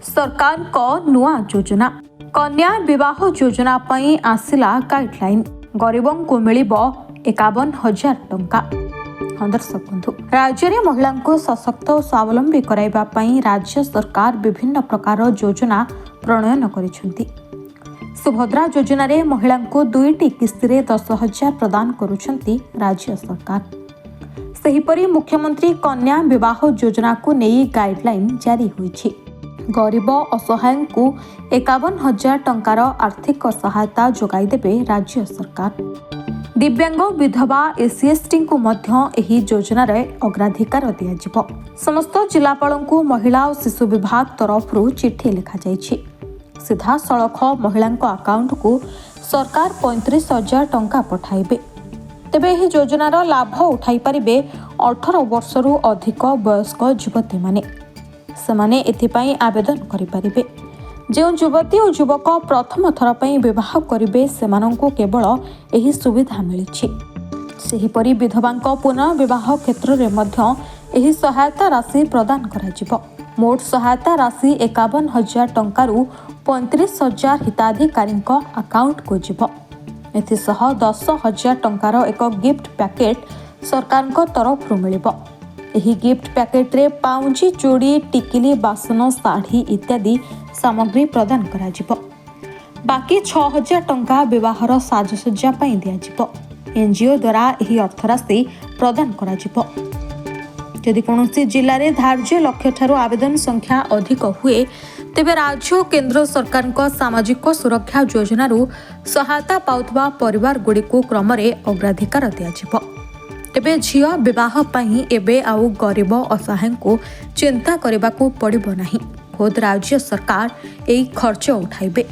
सरकार को नुआ योजना कन्या विवाह योजना पई आसिला गाइडलाइन गरीबों को मिलिबो 51,000 टंका। दर्शक बंधु, राज्य में महिला को सशक्त और स्वावलंबी कराइबा पई राज्य सरकार विभिन्न प्रकार योजना प्रणयन करिसेंती। सुभद्रा योजना रे महिला को 2टी किस्ती रे 10,000 प्रदान करुछंती राज्य सरकार। सेहिपरि मुख्यमंत्री कन्या विवाह योजना को नहीं गाइडलाइन जारी होईछि। गरीब असहाय को 51,000 टंकार आर्थिक सहायता जोगाई देबे राज्य सरकार। दिव्यांग विधवा एससी/एसटी को मध्य एही योजना रे अग्राधिकार दियाजिबो। समस्त जिलापाल को महिला और शिशु विभाग तरफ चिट्ठी लिखा जाइछि। सीधा सड़क महिला अकाउंट को सरकार 35,000 टंका पठाइबे। तेबे एही योजनार लाभ उठाई पारिबे 18 वर्षरू अधिक वयस्क युवती माने। सेमाने एथिपाई आवेदन करि पारिबे। जो युवती और युवक प्रथम थर पई विवाह करिबे सेमानंकु केवल एही सुविधा मिलिछि। सेहिपरि विधवांक पुनर्विवाह क्षेत्र रे मध्य एही सहायता राशि प्रदान कराजिबो। मोट सहायता राशि 51,000 टंकारु 35,000 हिताधिकारींक अकाउंट को जिवो। एथिसह 10,000 टंकार एक गिफ्ट पैकेट सरकारक तरफ मिलिबो। एही गिफ्ट पैकेट रे पाउंजी चूड़ी टिकिली बासन साड़ी इत्यादि सामग्री प्रदान कराजिबो। बाकी 6,000 टंका विवाहर साजसज्जा पई दियाजिबो। एनजीओ द्वारा एही अर्थराशि प्रदान कराजिबो। यदि कौनसी जिले में धार्य लक्ष्य ठारू आवेदन संख्या अधिक हुए तेबे राज्य और केंद्र सरकार को सामाजिक सुरक्षा योजनारू सहायता पाउथबा परिवार गुड़ी को क्रम अग्राधिकार दियाजिबो। तेबे झियो विवाह पई एबे आउ गरीब असहाय को चिंता करने को पड़िबो नाही। खुद राज्य सरकार एही खर्च उठाइबे।